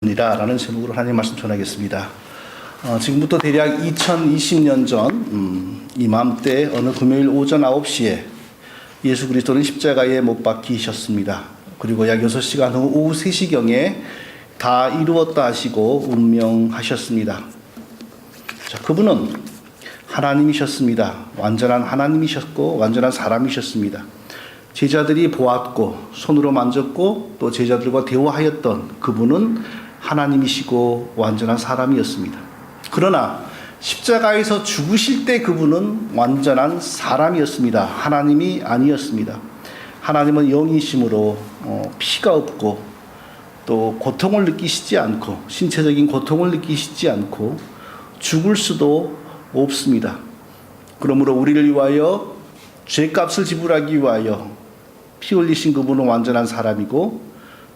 라는 제목으로 하나님 말씀 전하겠습니다. 지금부터 대략 2020년 전 이맘때 어느 금요일 오전 9시에 예수 그리스도는 십자가에 못 박히셨습니다. 그리고 약 6시간 후 오후 3시경에 다 이루었다 하시고 운명하셨습니다. 자, 그분은 하나님이셨습니다. 완전한 하나님이셨고 완전한 사람이셨습니다. 제자들이 보았고 손으로 만졌고 또 제자들과 대화하였던 그분은 하나님이시고 완전한 사람이었습니다. 그러나 십자가에서 죽으실 때 그분은 완전한 사람이었습니다. 하나님이 아니었습니다. 하나님은 영이심으로 피가 없고 또 고통을 느끼시지 않고 신체적인 고통을 느끼시지 않고 죽을 수도 없습니다. 그러므로 우리를 위하여 죄값을 지불하기 위하여 피 흘리신 그분은 완전한 사람이고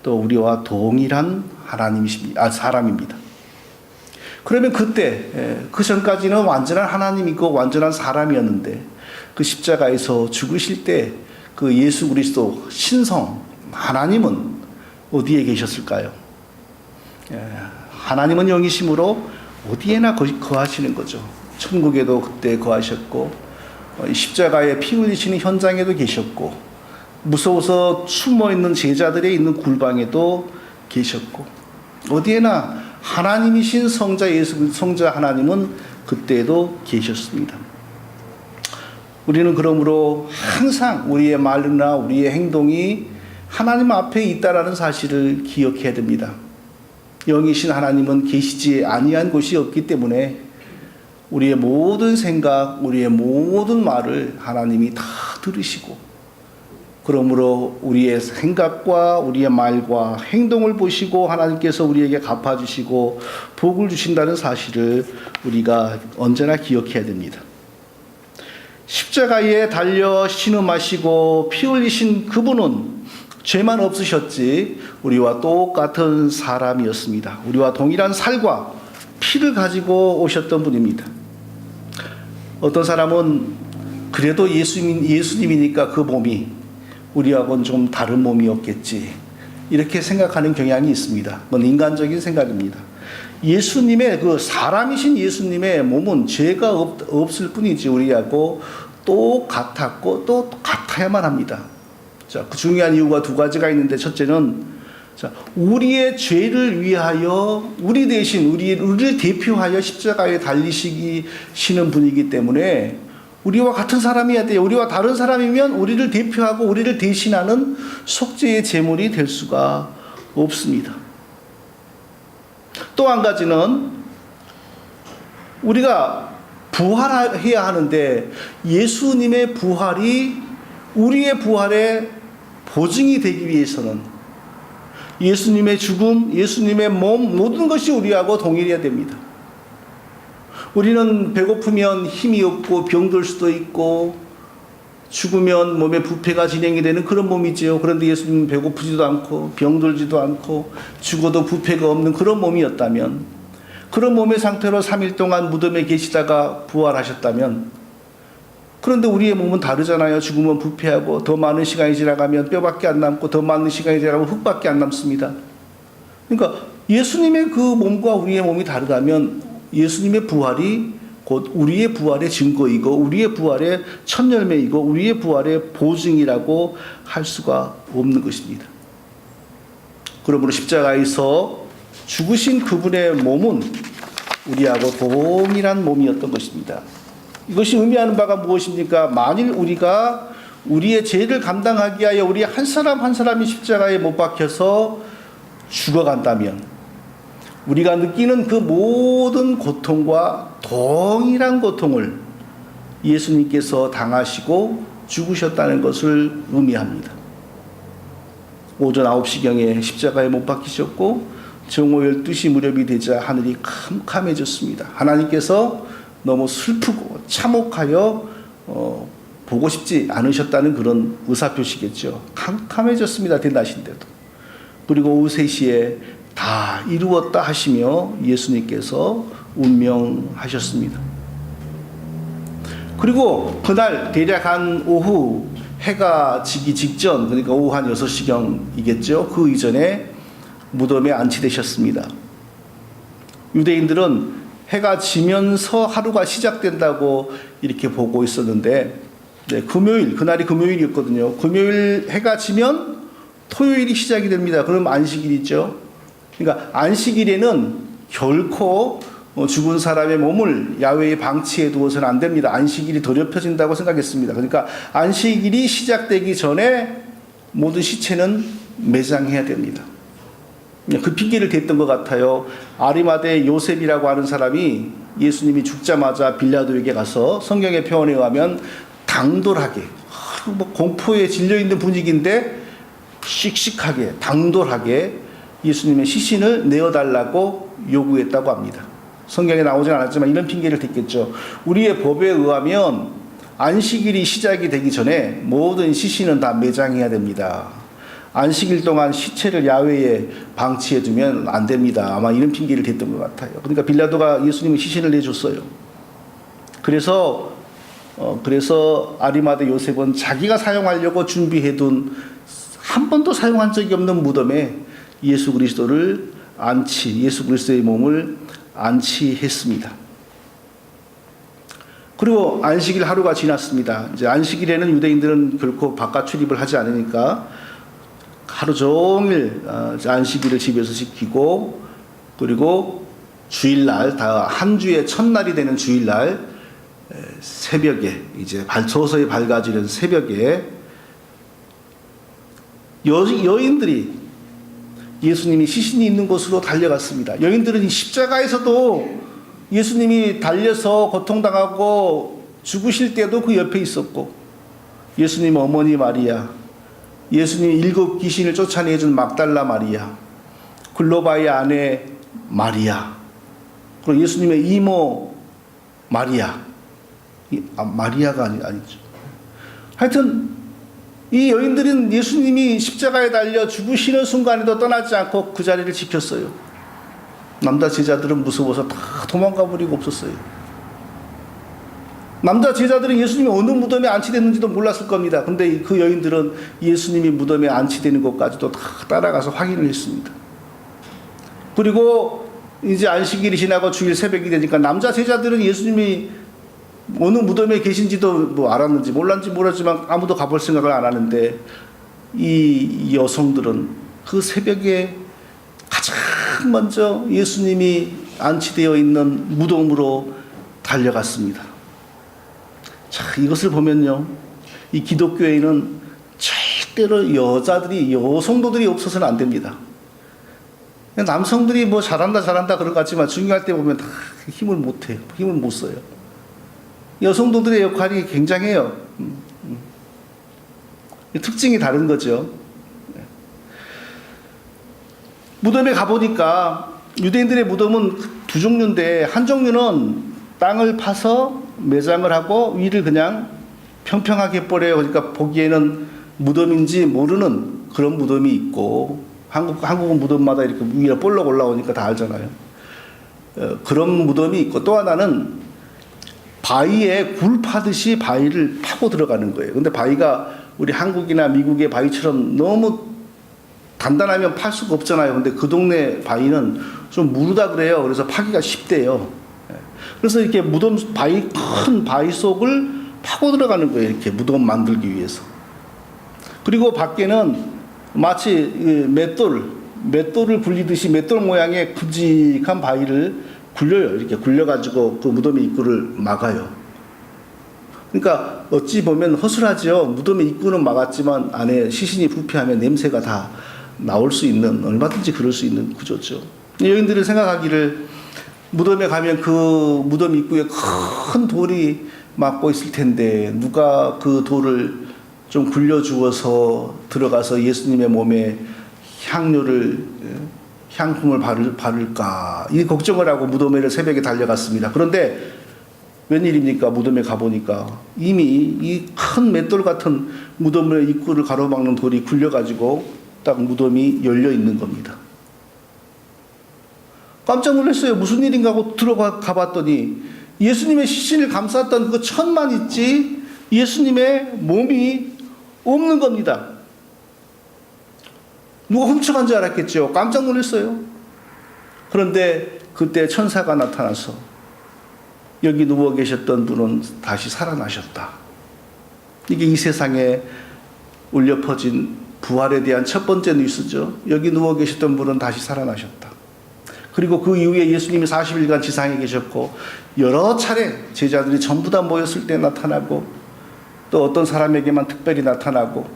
또 우리와 동일한 사람입니다. 그러면 그때 그 전까지는 완전한 하나님이고 완전한 사람이었는데 그 십자가에서 죽으실 때 그 예수 그리스도 신성 하나님은 어디에 계셨을까요? 하나님은 영이심으로 어디에나 거하시는 거죠. 천국에도 그때 거하셨고 십자가에 피 흘리시는 현장에도 계셨고 무서워서 숨어있는 제자들의 있는 굴방에도 계셨고 어디에나 하나님이신 성자 성자 하나님은 그때에도 계셨습니다. 우리는 그러므로 항상 우리의 말이나 우리의 행동이 하나님 앞에 있다라는 사실을 기억해야 됩니다. 영이신 하나님은 계시지 아니한 곳이 없기 때문에 우리의 모든 생각, 우리의 모든 말을 하나님이 다 들으시고 그러므로 우리의 생각과 우리의 말과 행동을 보시고 하나님께서 우리에게 갚아주시고 복을 주신다는 사실을 우리가 언제나 기억해야 됩니다. 십자가에 달려 신음하시고 피 흘리신 그분은 죄만 없으셨지 우리와 똑같은 사람이었습니다. 우리와 동일한 살과 피를 가지고 오셨던 분입니다. 어떤 사람은 그래도 예수님이니까 그 몸이 우리하고는 좀 다른 몸이었겠지 이렇게 생각하는 경향이 있습니다. 그건 인간적인 생각입니다. 예수님의 그 사람이신 예수님의 몸은 죄가 없을 뿐이지 우리하고 똑같았고 또 같아야만 합니다. 자, 그 중요한 이유가 두 가지가 있는데 첫째는 우리의 죄를 위하여 우리 대신 우리를 대표하여 십자가에 달리시는 분이기 때문에 우리와 같은 사람이어야 돼요. 우리와 다른 사람이면 우리를 대표하고 우리를 대신하는 속죄의 제물이 될 수가 없습니다. 또 한 가지는 우리가 부활해야 하는데 예수님의 부활이 우리의 부활의 보증이 되기 위해서는 예수님의 죽음, 예수님의 몸 모든 것이 우리하고 동일해야 됩니다. 우리는 배고프면 힘이 없고 병들 수도 있고 죽으면 몸에 부패가 진행이 되는 그런 몸이지요. 그런데 예수님은 배고프지도 않고 병들지도 않고 죽어도 부패가 없는 그런 몸이었다면 그런 몸의 상태로 3일 동안 무덤에 계시다가 부활하셨다면 그런데 우리의 몸은 다르잖아요. 죽으면 부패하고 더 많은 시간이 지나가면 뼈밖에 안 남고 더 많은 시간이 지나가면 흙밖에 안 남습니다. 그러니까 예수님의 그 몸과 우리의 몸이 다르다면 예수님의 부활이 곧 우리의 부활의 증거이고 우리의 부활의 첫 열매이고 우리의 부활의 보증이라고 할 수가 없는 것입니다. 그러므로 십자가에서 죽으신 그분의 몸은 우리하고 동일한 몸이었던 것입니다. 이것이 의미하는 바가 무엇입니까? 만일 우리가 우리의 죄를 감당하기 위하여 우리 한 사람 한 사람이 십자가에 못 박혀서 죽어간다면 우리가 느끼는 그 모든 고통과 동일한 고통을 예수님께서 당하시고 죽으셨다는 것을 의미합니다. 오전 9시경에 십자가에 못 박히셨고 정오 12시 무렵이 되자 하늘이 캄캄해졌습니다. 하나님께서 너무 슬프고 참혹하여 보고 싶지 않으셨다는 그런 의사표시겠죠. 캄캄해졌습니다. 대낮인데도. 그리고 오후 3시에 다 이루었다 하시며 예수님께서 운명하셨습니다. 그리고 그날 대략 한 오후 해가 지기 직전, 그러니까 오후 한 6시경이겠죠. 그 이전에 무덤에 안치되셨습니다. 유대인들은 해가 지면서 하루가 시작된다고 이렇게 보고 있었는데, 금요일, 그날이 금요일이었거든요. 금요일 해가 지면 토요일이 시작이 됩니다. 그럼 안식일이죠. 그러니까 안식일에는 결코 죽은 사람의 몸을 야외에 방치해 두어서는 안 됩니다. 안식일이 더럽혀진다고 생각했습니다. 그러니까 안식일이 시작되기 전에 모든 시체는 매장해야 됩니다. 그 핑계를 댔던 것 같아요. 아리마대 요셉이라고 하는 사람이 예수님이 죽자마자 빌라도에게 가서 성경의 표현에 의하면 당돌하게, 공포에 질려있는 분위기인데 씩씩하게, 당돌하게 예수님의 시신을 내어달라고 요구했다고 합니다. 성경에 나오진 않았지만 이런 핑계를 댔겠죠. 우리의 법에 의하면 안식일이 시작이 되기 전에 모든 시신은 다 매장해야 됩니다. 안식일 동안 시체를 야외에 방치해두면 안 됩니다. 아마 이런 핑계를 댔던 것 같아요. 그러니까 빌라도가 예수님의 시신을 내줬어요. 그래서 아리마대 요셉은 자기가 사용하려고 준비해둔 한 번도 사용한 적이 없는 무덤에 예수 그리스도의 몸을 안치했습니다. 그리고 안식일 하루가 지났습니다. 이제 안식일에는 유대인들은 결코 바깥 출입을 하지 않으니까 하루 종일 안식일을 집에서 지키고, 그리고 주일날, 다 한 주의 첫날이 되는 주일날 새벽에, 이제 서서히 밝아지는 새벽에 여인들이 예수님이 시신이 있는 곳으로 달려갔습니다. 여인들은 십자가에서도 예수님이 달려서 고통당하고 죽으실 때도 그 옆에 있었고, 예수님 어머니 마리아, 예수님 7 귀신을 쫓아내준 막달라 마리아, 글로바의 아내 마리아, 그리고 예수님의 이모 마리아, 마리아가 아니죠. 하여튼 이 여인들은 예수님이 십자가에 달려 죽으시는 순간에도 떠나지 않고 그 자리를 지켰어요. 남자 제자들은 무서워서 다 도망가 버리고 없었어요. 남자 제자들은 예수님이 어느 무덤에 안치됐는지도 몰랐을 겁니다. 근데 그 여인들은 예수님이 무덤에 안치되는 것까지도 다 따라가서 확인을 했습니다. 그리고 이제 안식일이 지나고 주일 새벽이 되니까 남자 제자들은 예수님이 어느 무덤에 계신지도 알았는지 몰랐는지 모르지만 아무도 가볼 생각을 안 하는데, 이 여성들은 그 새벽에 가장 먼저 예수님이 안치되어 있는 무덤으로 달려갔습니다. 자, 이것을 보면요, 이 기독교에는 절대로 여성도들이 없어서는 안 됩니다. 남성들이 잘한다 그런 것 같지만 중요할 때 보면 다 힘을 못 써요. 여성도들의 역할이 굉장해요. 특징이 다른 거죠. 무덤에 가보니까 유대인들의 무덤은 두 종류인데, 한 종류는 땅을 파서 매장을 하고 위를 그냥 평평하게 뿌려요. 그러니까 보기에는 무덤인지 모르는 그런 무덤이 있고, 한국은 무덤마다 이렇게 위로 볼록 올라오니까 다 알잖아요. 그런 무덤이 있고, 또 하나는 바위에 굴 파듯이 바위를 파고 들어가는 거예요. 근데 바위가 우리 한국이나 미국의 바위처럼 너무 단단하면 팔 수가 없잖아요. 근데 그 동네 바위는 좀 무르다 그래요. 그래서 파기가 쉽대요. 그래서 이렇게 큰 바위 속을 파고 들어가는 거예요. 이렇게 무덤 만들기 위해서. 그리고 밖에는 마치 맷돌을 굴리듯이 맷돌 모양의 굵직한 바위를 굴려요. 이렇게 굴려가지고 그 무덤의 입구를 막아요. 그러니까 어찌 보면 허술하죠. 무덤의 입구는 막았지만 안에 시신이 부패하면 냄새가 다 나올 수 있는, 얼마든지 그럴 수 있는 구조죠. 여인들은 생각하기를 무덤에 가면 그 무덤 입구에 큰 돌이 막고 있을 텐데 누가 그 돌을 좀 굴려주어서 들어가서 예수님의 몸에 향품을 바를까, 이 걱정을 하고 무덤에를 새벽에 달려갔습니다. 그런데 웬일입니까? 무덤에 가보니까 이미 이 큰 맷돌 같은 무덤의 입구를 가로막는 돌이 굴려가지고 딱 무덤이 열려 있는 겁니다. 깜짝 놀랐어요. 무슨 일인가 하고 들어가 봤더니 예수님의 시신을 감쌌던 그 천만 있지, 예수님의 몸이 없는 겁니다. 누가 훔쳐간 줄 알았겠죠. 깜짝 놀랐어요. 그런데 그때 천사가 나타나서 여기 누워 계셨던 분은 다시 살아나셨다. 이게 이 세상에 울려 퍼진 부활에 대한 첫 번째 뉴스죠. 여기 누워 계셨던 분은 다시 살아나셨다. 그리고 그 이후에 예수님이 40일간 지상에 계셨고 여러 차례 제자들이 전부 다 모였을 때 나타나고 또 어떤 사람에게만 특별히 나타나고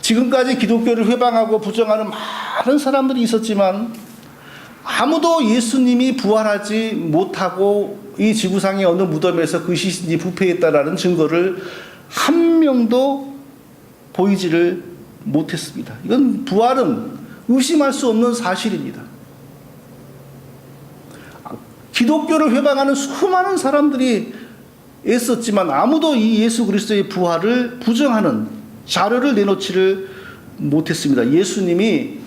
지금까지 기독교를 회방하고 부정하는 많은 사람들이 있었지만 아무도 예수님이 부활하지 못하고 이 지구상의 어느 무덤에서 그 시신이 부패했다라는 증거를 한 명도 보이지를 못했습니다. 이건 부활은 의심할 수 없는 사실입니다. 기독교를 회방하는 수많은 사람들이 애썼지만 아무도 이 예수 그리스도의 부활을 부정하는 자료를 내놓지를 못했습니다. 예수님이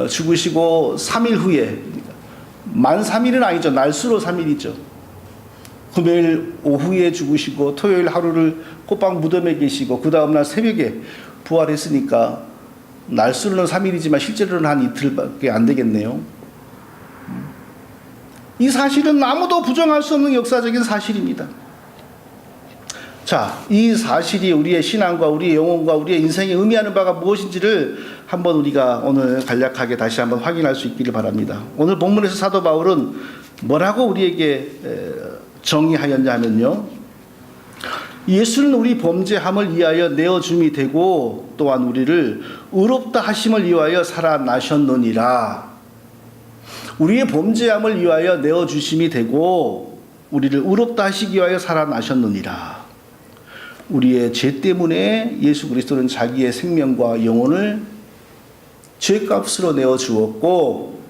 죽으시고 3일 후에, 만 3일은 아니죠. 날수로 3일이죠. 금요일 오후에 죽으시고 토요일 하루를 꽃방 무덤에 계시고 그 다음날 새벽에 부활했으니까 날수로는 3일이지만 실제로는 한 이틀밖에 안 되겠네요. 이 사실은 아무도 부정할 수 없는 역사적인 사실입니다. 자, 이 사실이 우리의 신앙과 우리의 영혼과 우리의 인생에 의미하는 바가 무엇인지를 한번 우리가 오늘 간략하게 다시 한번 확인할 수 있기를 바랍니다. 오늘 본문에서 사도 바울은 뭐라고 우리에게 정의하였냐 하면요, 예수는 우리 범죄함을 위하여 내어줌이 되고 또한 우리를 의롭다 하심을 위하여 살아나셨느니라. 우리의 범죄함을 위하여 내어주심이 되고 우리를 의롭다 하시기 위하여 살아나셨느니라. 우리의 죄 때문에 예수 그리스도는 자기의 생명과 영혼을 죄값으로 내어주었고,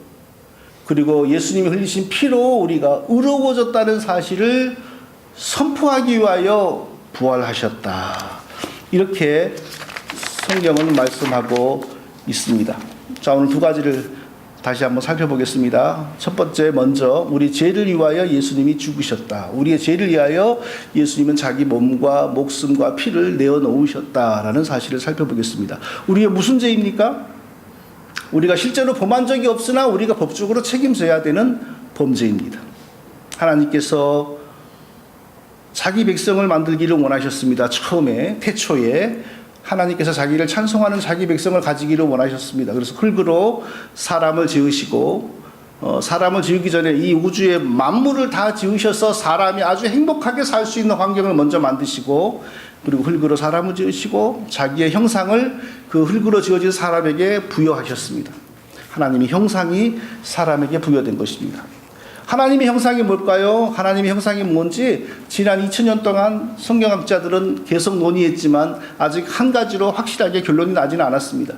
그리고 예수님이 흘리신 피로 우리가 의로워졌다는 사실을 선포하기 위하여 부활하셨다. 이렇게 성경은 말씀하고 있습니다. 자, 오늘 두 가지를 다시 한번 살펴보겠습니다. 첫 번째, 먼저 우리 죄를 위하여 예수님이 죽으셨다. 우리의 죄를 위하여 예수님은 자기 몸과 목숨과 피를 내어놓으셨다라는 사실을 살펴보겠습니다. 우리의 무슨 죄입니까? 우리가 실제로 범한 적이 없으나 우리가 법적으로 책임져야 되는 범죄입니다. 하나님께서 자기 백성을 만들기를 원하셨습니다. 처음에 태초에 하나님께서 자기를 찬송하는 자기 백성을 가지기를 원하셨습니다. 그래서 흙으로 사람을 지으시고 사람을 지으기 전에 이 우주의 만물을 다 지으셔서 사람이 아주 행복하게 살 수 있는 환경을 먼저 만드시고, 그리고 흙으로 사람을 지으시고 자기의 형상을 그 흙으로 지어진 사람에게 부여하셨습니다. 하나님의 형상이 사람에게 부여된 것입니다. 하나님의 형상이 뭘까요? 하나님의 형상이 뭔지 지난 2000년 동안 성경학자들은 계속 논의했지만 아직 한 가지로 확실하게 결론이 나지는 않았습니다.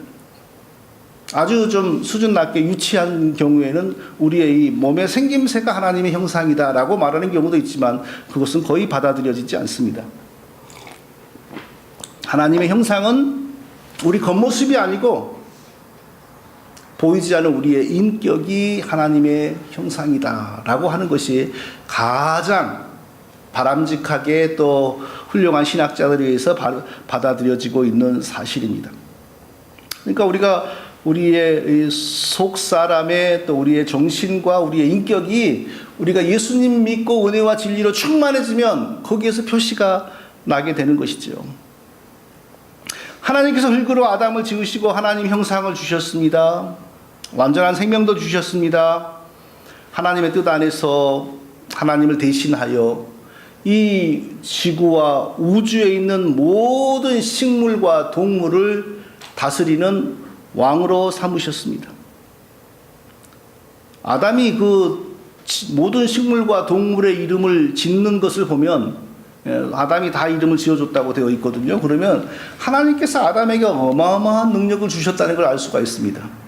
아주 좀 수준 낮게 유치한 경우에는 우리의 이 몸의 생김새가 하나님의 형상이다라고 말하는 경우도 있지만 그것은 거의 받아들여지지 않습니다. 하나님의 형상은 우리 겉모습이 아니고 보이지 않는 우리의 인격이 하나님의 형상이다라고 하는 것이 가장 바람직하게 또 훌륭한 신학자들에 의해서 받아들여지고 있는 사실입니다. 그러니까 우리가 우리의 속 사람의 또 우리의 정신과 우리의 인격이 우리가 예수님 믿고 은혜와 진리로 충만해지면 거기에서 표시가 나게 되는 것이죠. 하나님께서 흙으로 아담을 지으시고 하나님 형상을 주셨습니다. 완전한 생명도 주셨습니다. 하나님의 뜻 안에서 하나님을 대신하여 이 지구와 우주에 있는 모든 식물과 동물을 다스리는 왕으로 삼으셨습니다. 아담이 그 모든 식물과 동물의 이름을 짓는 것을 보면 아담이 다 이름을 지어줬다고 되어 있거든요. 그러면 하나님께서 아담에게 어마어마한 능력을 주셨다는 걸 알 수가 있습니다.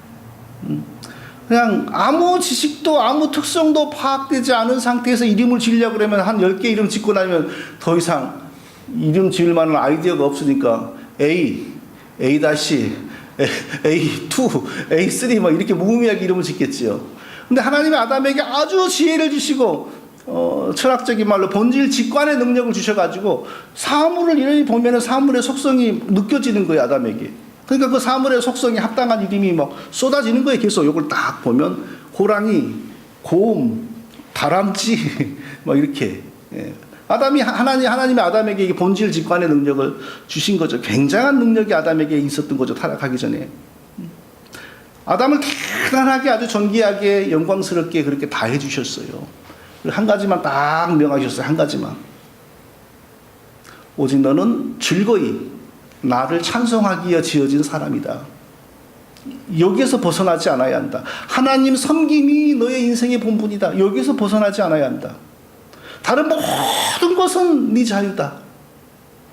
그냥 아무 지식도 아무 특성도 파악되지 않은 상태에서 이름을 지으려고 그러면 한 10개 이름 짓고 나면 더 이상 이름 지을 만한 아이디어가 없으니까 A, A-, A2, A3 막 이렇게 무의미하게 이름을 짓겠지요. 근데 하나님이 아담에게 아주 지혜를 주시고 철학적인 말로 본질 직관의 능력을 주셔가지고 사물을 이렇게 보면은 사물의 속성이 느껴지는 거예요, 아담에게. 그러니까 그 사물의 속성에 합당한 이름이 막 쏟아지는 거예요. 계속 이걸 딱 보면 호랑이, 곰, 다람쥐 막 이렇게. 예. 하나님이 아담에게 이 본질 직관의 능력을 주신 거죠. 굉장한 능력이 아담에게 있었던 거죠. 타락하기 전에. 아담을 대단하게 아주 존귀하게 영광스럽게 그렇게 다 해주셨어요. 한 가지만 딱 명하셨어요. 한 가지만. 오직 너는 즐거이 나를 찬송하기 위해 지어진 사람이다. 여기에서 벗어나지 않아야 한다. 하나님 섬김이 너의 인생의 본분이다. 여기에서 벗어나지 않아야 한다. 다른 모든 것은 네 자유다.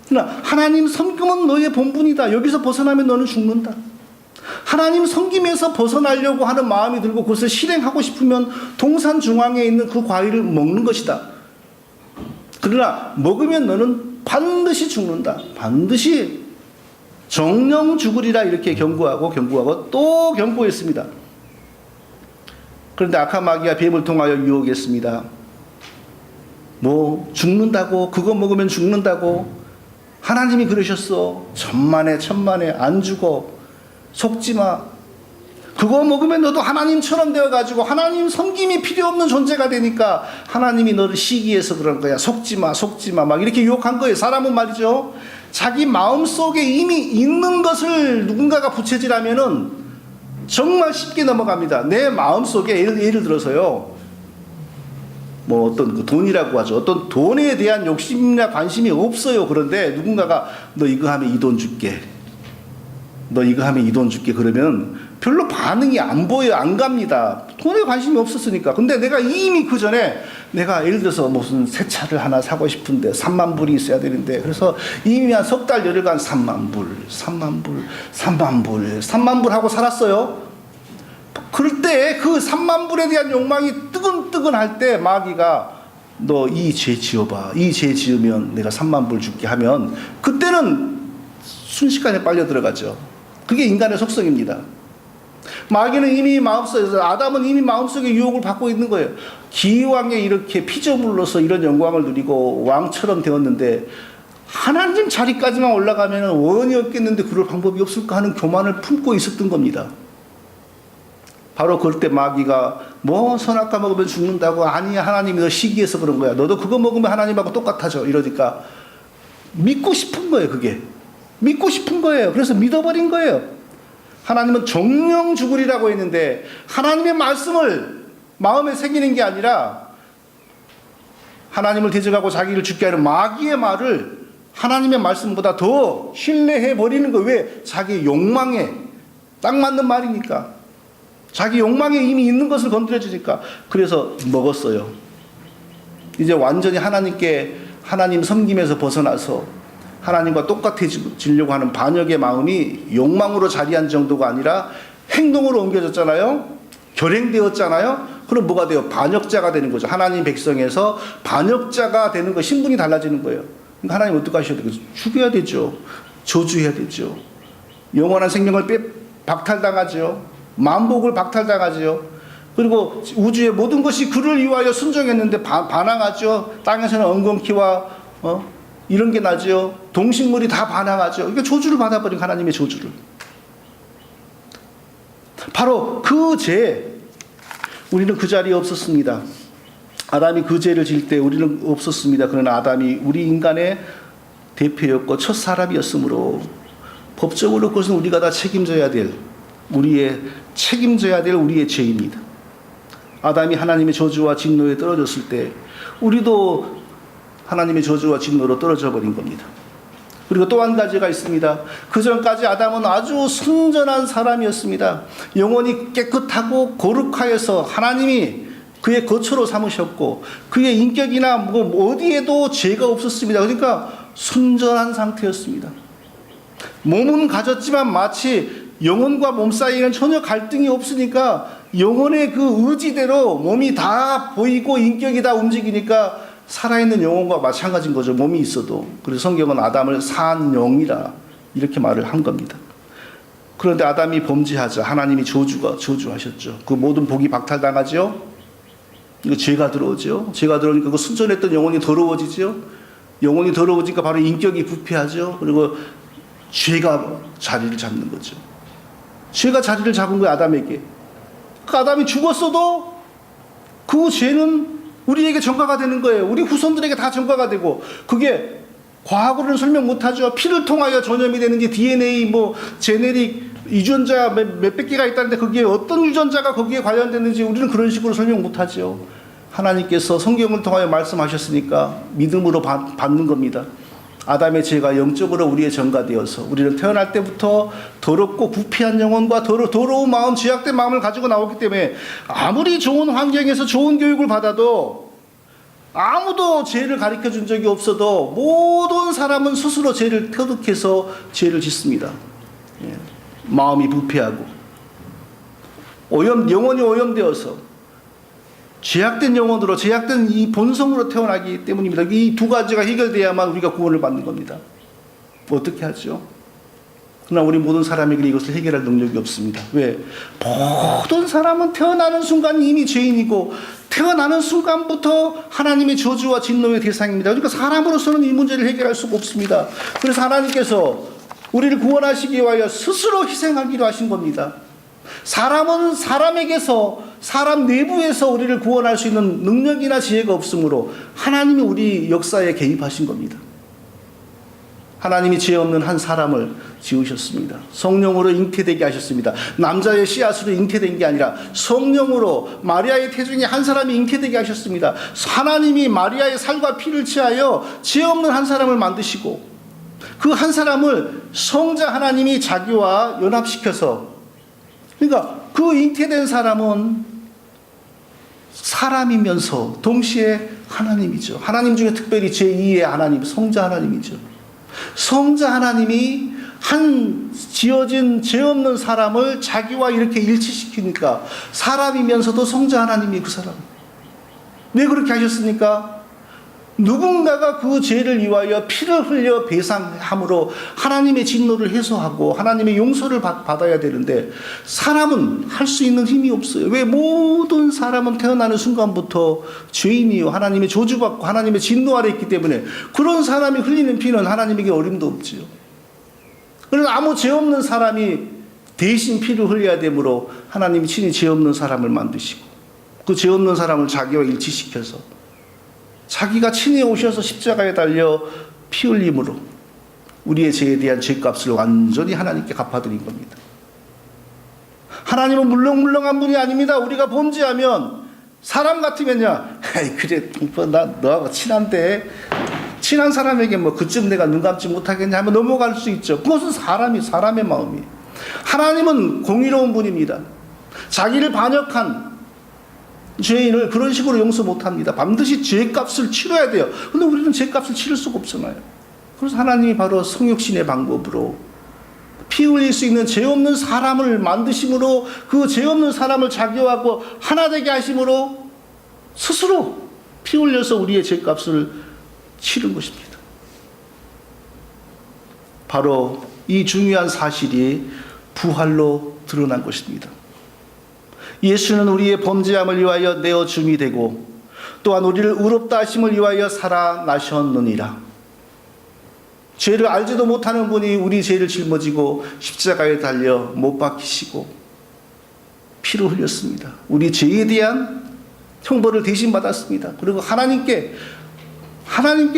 그러나 하나님 섬김은 너의 본분이다. 여기서 벗어나면 너는 죽는다. 하나님 섬김에서 벗어나려고 하는 마음이 들고 그것을 실행하고 싶으면 동산 중앙에 있는 그 과일을 먹는 것이다. 그러나 먹으면 너는 반드시 죽는다. 반드시 정령 죽으리라 이렇게 경고하고 또 경고했습니다. 그런데 악한 마귀가 뱀을 통하여 유혹했습니다. 뭐 죽는다고, 그거 먹으면 죽는다고, 하나님이 그러셨어. 천만에 안 죽어. 속지마. 그거 먹으면 너도 하나님처럼 되어가지고 하나님 섬김이 필요 없는 존재가 되니까 하나님이 너를 시기해서 그런 거야. 속지마 막 이렇게 유혹한 거예요. 사람은 말이죠, 자기 마음속에 이미 있는 것을 누군가가 부채질하면은 정말 쉽게 넘어갑니다. 내 마음속에 예를 들어서요, 뭐 어떤 그 돈이라고 하죠. 어떤 돈에 대한 욕심이나 관심이 없어요. 그런데 누군가가 너 이거 하면 이 돈 줄게. 너 이거 하면 이 돈 줄게. 그러면 별로 반응이 안 보여요. 안 갑니다. 돈에 관심이 없었으니까. 근데 내가 이미 그 전에 내가 예를 들어서 무슨 새 차를 하나 사고 싶은데 3만 불이 있어야 되는데, 그래서 이미 한 석 달 열흘간 3만 불 하고 살았어요. 그럴 때 그 3만 불에 대한 욕망이 뜨근뜨근할 때 마귀가 너 이 죄 지어봐. 이 죄 지으면 내가 3만 불 줄게 하면 그때는 순식간에 빨려 들어가죠. 그게 인간의 속성입니다. 마귀는 이미 마음속에서, 아담은 이미 마음속에 유혹을 받고 있는 거예요. 기왕에 이렇게 피조물로서 이런 영광을 누리고 왕처럼 되었는데 하나님 자리까지만 올라가면 원이 없겠는데 그럴 방법이 없을까 하는 교만을 품고 있었던 겁니다. 바로 그럴 때 마귀가 뭐 선악과 먹으면 죽는다고, 아니 하나님이 너 시기해서 그런 거야. 너도 그거 먹으면 하나님하고 똑같아져. 이러니까 믿고 싶은 거예요. 그게 믿고 싶은 거예요. 그래서 믿어버린 거예요. 하나님은 정령 죽으리라고 했는데 하나님의 말씀을 마음에 새기는 게 아니라 하나님을 대적하고 자기를 죽게 하는 마귀의 말을 하나님의 말씀보다 더 신뢰해 버리는 거예요. 왜? 자기 욕망에 딱 맞는 말이니까. 자기 욕망에 이미 있는 것을 건드려주니까. 그래서 먹었어요. 이제 완전히 하나님 섬김에서 벗어나서 하나님과 똑같아지려고 하는 반역의 마음이 욕망으로 자리한 정도가 아니라 행동으로 옮겨졌잖아요. 결행되었잖아요. 그럼 뭐가 돼요? 반역자가 되는 거죠. 하나님 백성에서 반역자가 되는 거, 신분이 달라지는 거예요. 그러니까 하나님 어떻게 하셔야 되겠어요? 죽여야 되죠. 저주해야 되죠. 영원한 생명을 박탈당하죠. 만복을 박탈당하죠. 그리고 우주의 모든 것이 그를 위하여 순종했는데 반항하죠. 땅에서는 엉겅퀴와 이런 게 나죠. 동식물이 다 반항하죠. 그러니까 저주를 받아버린 하나님의 저주를. 바로 그 죄, 우리는 그 자리에 없었습니다. 아담이 그 죄를 질 때 우리는 없었습니다. 그러나 아담이 우리 인간의 대표였고 첫 사람이었으므로 법적으로 그것은 우리가 다 책임져야 될 우리의 죄입니다. 아담이 하나님의 저주와 진노에 떨어졌을 때 우리도 하나님의 저주와 진노로 떨어져 버린 겁니다. 그리고 또 한 가지가 있습니다. 그 전까지 아담은 아주 순전한 사람이었습니다. 영혼이 깨끗하고 거룩하여서 하나님이 그의 거처로 삼으셨고 그의 인격이나 뭐 어디에도 죄가 없었습니다. 그러니까 순전한 상태였습니다. 몸은 가졌지만 마치 영혼과 몸 사이에는 전혀 갈등이 없으니까 영혼의 그 의지대로 몸이 다 보이고 인격이 다 움직이니까 살아있는 영혼과 마찬가지인 거죠. 몸이 있어도. 그래서 성경은 아담을 산 영이라 이렇게 말을 한 겁니다. 그런데 아담이 범죄하자 하나님이 저주하셨죠. 그 모든 복이 박탈당하죠. 이거 죄가 들어오죠. 죄가 들어오니까 그 순전했던 영혼이 더러워지죠. 영혼이 더러워지니까 바로 인격이 부패하죠. 그리고 죄가 자리를 잡는 거죠. 죄가 자리를 잡은 거예요, 아담에게. 그 아담이 죽었어도 그 죄는 우리에게 전가가 되는 거예요. 우리 후손들에게 다 전가가 되고, 그게 과학으로는 설명 못하죠. 피를 통하여 전염이 되는지, DNA, 제네릭, 유전자 몇백 개가 있다는데 거기에 어떤 유전자가 거기에 관련됐는지 우리는 그런 식으로 설명 못하죠. 하나님께서 성경을 통하여 말씀하셨으니까 믿음으로 받는 겁니다. 아담의 죄가 영적으로 우리의 전가되어서 우리는 태어날 때부터 더럽고 부패한 영혼과 더러운 마음, 죄악된 마음을 가지고 나오기 때문에 아무리 좋은 환경에서 좋은 교육을 받아도 아무도 죄를 가르쳐 준 적이 없어도 모든 사람은 스스로 죄를 터득해서 죄를 짓습니다. 마음이 부패하고 영혼이 오염되어서 죄악된 영혼으로, 죄악된 이 본성으로 태어나기 때문입니다. 이 두 가지가 해결돼야만 우리가 구원을 받는 겁니다. 어떻게 하죠? 그러나 우리 모든 사람에게 이것을 해결할 능력이 없습니다. 왜? 모든 사람은 태어나는 순간 이미 죄인이고 태어나는 순간부터 하나님의 저주와 진노의 대상입니다. 그러니까 사람으로서는 이 문제를 해결할 수가 없습니다. 그래서 하나님께서 우리를 구원하시기 위하여 스스로 희생하기로 하신 겁니다. 사람은 사람에게서, 사람 내부에서 우리를 구원할 수 있는 능력이나 지혜가 없으므로 하나님이 우리 역사에 개입하신 겁니다. 하나님이 죄 없는 한 사람을 지으셨습니다. 성령으로 잉태되게 하셨습니다. 남자의 씨앗으로 잉태된 게 아니라 성령으로 마리아의 태중에 한 사람이 잉태되게 하셨습니다. 하나님이 마리아의 살과 피를 취하여 죄 없는 한 사람을 만드시고 그 한 사람을 성자 하나님이 자기와 연합시켜서, 그러니까 그 잉태된 사람은 사람이면서 동시에 하나님이죠. 하나님 중에 특별히 제2의 하나님, 성자 하나님이죠. 성자 하나님이 한 지어진 죄 없는 사람을 자기와 이렇게 일치시키니까 사람이면서도 성자 하나님이 그 사람. 왜 그렇게 하셨습니까? 누군가가 그 죄를 위하여 피를 흘려 배상함으로 하나님의 진노를 해소하고 하나님의 용서를 받아야 되는데 사람은 할 수 있는 힘이 없어요. 왜? 모든 사람은 태어나는 순간부터 죄인이요, 하나님의 저주받고 하나님의 진노 아래 있기 때문에 그런 사람이 흘리는 피는 하나님에게 어림도 없지요. 그래서 아무 죄 없는 사람이 대신 피를 흘려야 되므로 하나님이 친히 죄 없는 사람을 만드시고 그 죄 없는 사람을 자기와 일치시켜서 자기가 친히 오셔서 십자가에 달려 피 흘림으로 우리의 죄에 대한 죄값을 완전히 하나님께 갚아드린 겁니다. 하나님은 물렁물렁한 분이 아닙니다. 우리가 범죄하면 사람 같으면요, 그래 나 너하고 친한데 친한 사람에게 그쯤 내가 눈 감지 못하겠냐 하면 넘어갈 수 있죠. 그것은 사람의 마음이에요. 하나님은 공의로운 분입니다. 자기를 반역한 죄인을 그런 식으로 용서 못합니다. 반드시 죄값을 치러야 돼요. 근데 우리는 죄값을 치를 수가 없잖아요. 그래서 하나님이 바로 성육신의 방법으로 피 흘릴 수 있는 죄 없는 사람을 만드심으로 그 죄 없는 사람을 자기하고 하나 되게 하심으로 스스로 피 흘려서 우리의 죄값을 치른 것입니다. 바로 이 중요한 사실이 부활로 드러난 것입니다. 예수는 우리의 범죄함을 위하여 내어줌이 되고 또한 우리를 의롭다 하심을 위하여 살아나셨느니라. 죄를 알지도 못하는 분이 우리 죄를 짊어지고 십자가에 달려 못 박히시고 피를 흘렸습니다. 우리 죄에 대한 형벌을 대신 받았습니다. 그리고 하나님께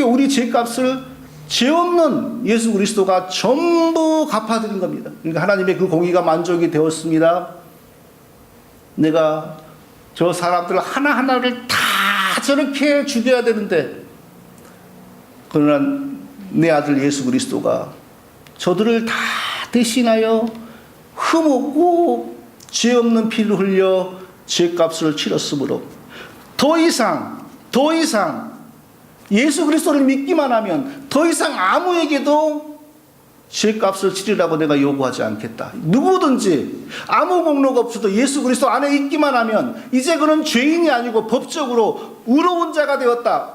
우리 죄값을 죄 없는 예수 그리스도가 전부 갚아드린 겁니다. 그러니까 하나님의 그 공의가 만족이 되었습니다. 내가 저 사람들 하나하나를 다 저렇게 죽여야 되는데 그러나 내 아들 예수 그리스도가 저들을 다 대신하여 흠없고 죄 없는 피를 흘려 죄값을 치렀으므로 더 이상 예수 그리스도를 믿기만 하면 더 이상 아무에게도 죄값을 치르라고 내가 요구하지 않겠다. 누구든지 아무 공로가 없어도 예수 그리스도 안에 있기만 하면 이제 그는 죄인이 아니고 법적으로 의로운 자가 되었다.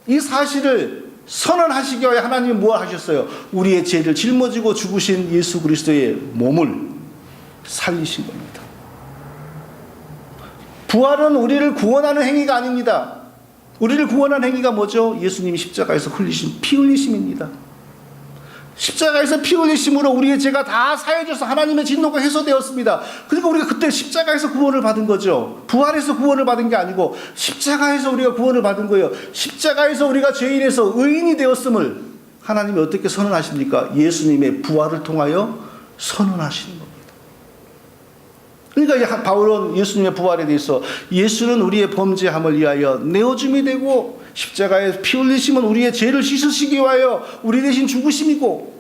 이 사실을 선언하시기 위하여 하나님이 무엇 하셨어요? 우리의 죄를 짊어지고 죽으신 예수 그리스도의 몸을 살리신 겁니다. 부활은 우리를 구원하는 행위가 아닙니다. 우리를 구원하는 행위가 뭐죠? 예수님이 십자가에서 흘리신 피 흘리심입니다. 십자가에서 피 흘리심으로 우리의 죄가 다 사해져서 하나님의 진노가 해소되었습니다. 그러니까 우리가 그때 십자가에서 구원을 받은 거죠. 부활에서 구원을 받은 게 아니고 십자가에서 우리가 구원을 받은 거예요. 십자가에서 우리가 죄인에서 의인이 되었음을 하나님이 어떻게 선언하십니까? 예수님의 부활을 통하여 선언하시는 겁니다. 그러니까 바울은 예수님의 부활에 대해서 예수는 우리의 범죄함을 위하여 내어줌이 되고 십자가에 피 흘리심은 우리의 죄를 씻으시기 위하여 우리 대신 죽으심이고,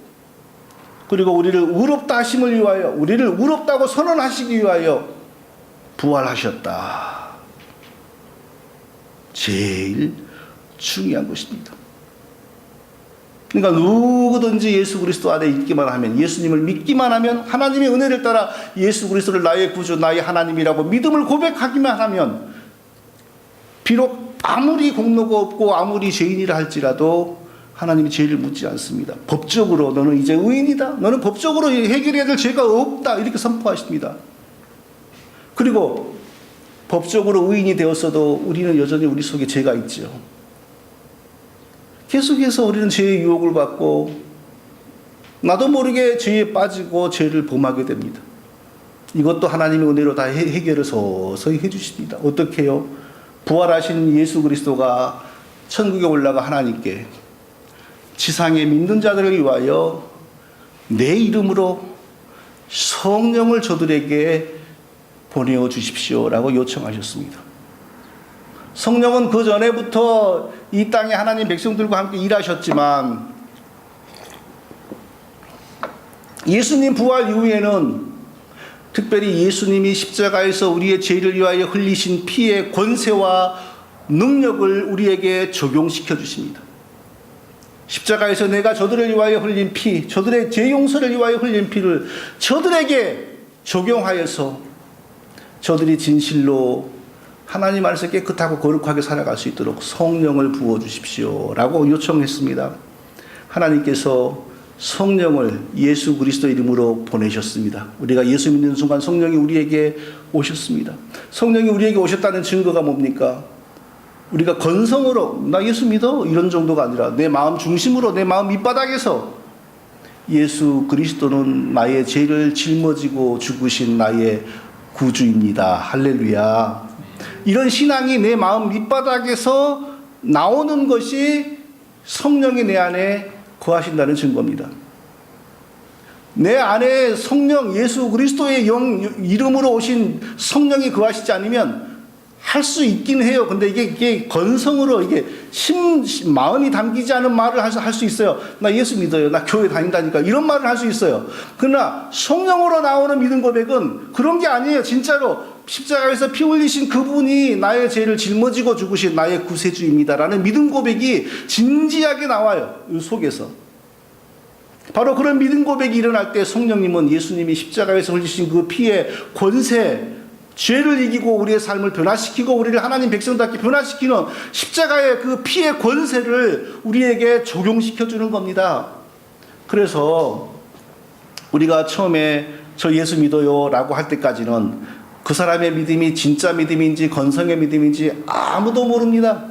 그리고 우리를 의롭다 하심을 위하여, 우리를 의롭다고 선언하시기 위하여 부활하셨다. 제일 중요한 것입니다. 그러니까 누구든지 예수 그리스도 안에 있기만 하면, 예수님을 믿기만 하면, 하나님의 은혜를 따라 예수 그리스도를 나의 구주, 나의 하나님이라고 믿음을 고백하기만 하면, 비록 아무리 공로가 없고 아무리 죄인이라 할지라도 하나님이 죄를 묻지 않습니다. 법적으로 너는 이제 의인이다, 너는 법적으로 해결해야 될 죄가 없다, 이렇게 선포하십니다. 그리고 법적으로 의인이 되었어도 우리는 여전히 우리 속에 죄가 있죠. 계속해서 우리는 죄의 유혹을 받고 나도 모르게 죄에 빠지고 죄를 범하게 됩니다. 이것도 하나님의 은혜로 다 해결을 서서히 해주십니다. 어떻게 해요? 부활하신 예수 그리스도가 천국에 올라가 하나님께 지상에 믿는 자들을 위하여 내 이름으로 성령을 저들에게 보내어 주십시오라고 요청하셨습니다. 성령은 그 전에부터 이 땅에 하나님 백성들과 함께 일하셨지만 예수님 부활 이후에는 특별히 예수님이 십자가에서 우리의 죄를 위하여 흘리신 피의 권세와 능력을 우리에게 적용시켜 주십니다. 십자가에서 내가 저들을 위하여 흘린 피, 저들의 죄 용서를 위하여 흘린 피를 저들에게 적용하여서 저들이 진실로 하나님 안에서 깨끗하고 거룩하게 살아갈 수 있도록 성령을 부어주십시오 라고 요청했습니다. 하나님께서 성령을 예수 그리스도 이름으로 보내셨습니다. 우리가 예수 믿는 순간 성령이 우리에게 오셨습니다. 성령이 우리에게 오셨다는 증거가 뭡니까? 우리가 건성으로 나 예수 믿어 이런 정도가 아니라 내 마음 중심으로, 내 마음 밑바닥에서 예수 그리스도는 나의 죄를 짊어지고 죽으신 나의 구주입니다. 할렐루야. 이런 신앙이 내 마음 밑바닥에서 나오는 것이 성령이 내 안에 거하신다는 증거입니다. 내 안에 성령 예수 그리스도의 이름으로 오신 성령이 거하시지 않으면 할 수 있긴 해요. 근데 이게 건성으로 이게 마음이 담기지 않은 말을 할 수 있어요. 나 예수 믿어요. 나 교회 다닌다니까. 이런 말을 할 수 있어요. 그러나 성령으로 나오는 믿음 고백은 그런 게 아니에요. 진짜로 십자가에서 피 흘리신 그분이 나의 죄를 짊어지고 죽으신 나의 구세주입니다라는 믿음 고백이 진지하게 나와요. 이 속에서. 바로 그런 믿음 고백이 일어날 때 성령님은 예수님이 십자가에서 흘리신 그 피의 권세, 죄를 이기고 우리의 삶을 변화시키고 우리를 하나님 백성답게 변화시키는 십자가의 그 피의 권세를 우리에게 적용시켜 주는 겁니다. 그래서 우리가 처음에 저 예수 믿어요 라고 할 때까지는 그 사람의 믿음이 진짜 믿음인지 건성의 믿음인지 아무도 모릅니다.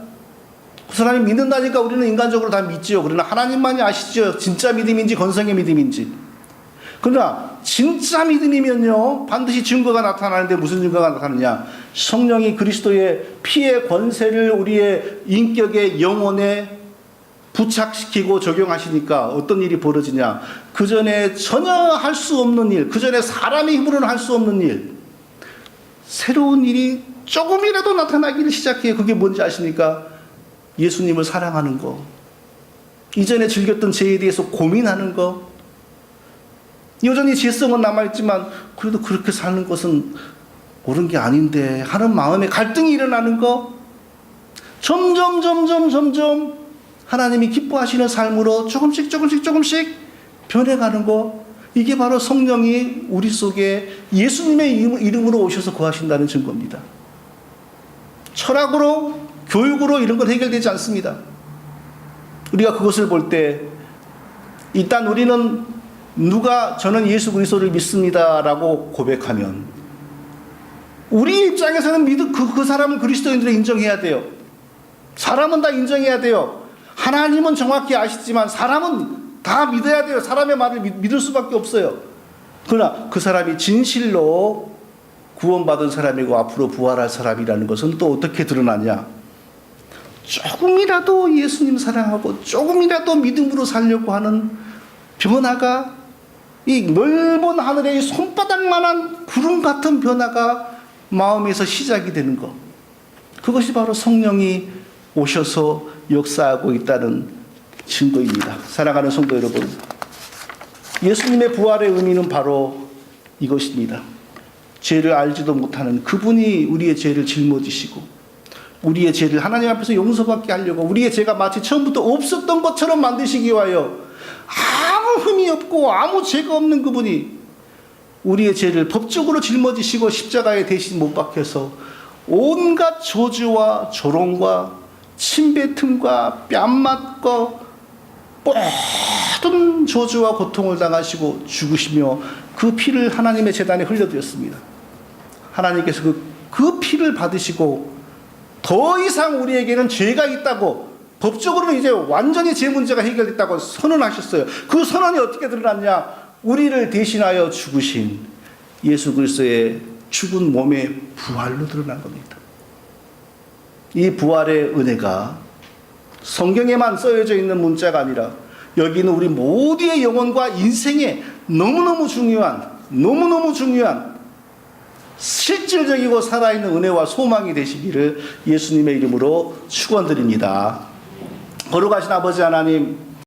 그 사람이 믿는다니까 우리는 인간적으로 다 믿지요. 그러나 하나님만이 아시죠. 진짜 믿음인지 건성의 믿음인지. 그러나 진짜 믿음이면요 반드시 증거가 나타나는데 무슨 증거가 나타나느냐? 성령이 그리스도의 피의 권세를 우리의 인격의 영혼에 부착시키고 적용하시니까 어떤 일이 벌어지냐? 그 전에 전혀 할 수 없는 일, 그 전에 사람의 힘으로는 할 수 없는 일, 새로운 일이 조금이라도 나타나기를 시작해요. 그게 뭔지 아십니까? 예수님을 사랑하는 거, 이전에 즐겼던 죄에 대해서 고민하는 거, 여전히 죄성은 남아있지만 그래도 그렇게 사는 것은 옳은 게 아닌데 하는 마음에 갈등이 일어나는 거, 점점 하나님이 기뻐하시는 삶으로 조금씩 변해가는 거, 이게 바로 성령이 우리 속에 예수님의 이름으로 오셔서 거하신다는 증거입니다. 철학으로, 교육으로 이런 건 해결되지 않습니다. 우리가 그것을 볼 때 일단 우리는 누가 저는 예수 그리스도를 믿습니다 라고 고백하면 우리 입장에서는 그 사람은 그리스도인들을 인정해야 돼요. 사람은 다 인정해야 돼요. 하나님은 정확히 아시지만 사람은 다 믿어야 돼요. 사람의 말을 믿을 수밖에 없어요. 그러나 그 사람이 진실로 구원받은 사람이고 앞으로 부활할 사람이라는 것은 또 어떻게 드러나냐? 조금이라도 예수님 사랑하고 조금이라도 믿음으로 살려고 하는 변화가, 이 넓은 하늘의 손바닥만한 구름 같은 변화가 마음에서 시작이 되는 것, 그것이 바로 성령이 오셔서 역사하고 있다는 증거입니다. 사랑하는 성도 여러분, 예수님의 부활의 의미는 바로 이것입니다. 죄를 알지도 못하는 그분이 우리의 죄를 짊어지시고 우리의 죄를 하나님 앞에서 용서받게 하려고 우리의 죄가 마치 처음부터 없었던 것처럼 만드시기 위하여 아무 흠이 없고 아무 죄가 없는 그분이 우리의 죄를 법적으로 짊어지시고 십자가에 대신 못 박혀서 온갖 저주와 조롱과 침뱉음과 뺨맞고 모든 저주와 고통을 당하시고 죽으시며 그 피를 하나님의 제단에 흘려드렸습니다. 하나님께서 그 피를 받으시고 더 이상 우리에게는 죄가 있다고, 법적으로는 이제 완전히 죄 문제가 해결됐다고 선언하셨어요. 그 선언이 어떻게 드러났냐? 우리를 대신하여 죽으신 예수 그리스도의 죽은 몸의 부활로 드러난 겁니다. 이 부활의 은혜가 성경에만 쓰여져 있는 문자가 아니라 여기는 우리 모두의 영혼과 인생에 너무너무 중요한 실질적이고 살아있는 은혜와 소망이 되시기를 예수님의 이름으로 축원드립니다. 거룩하신 아버지 하나님,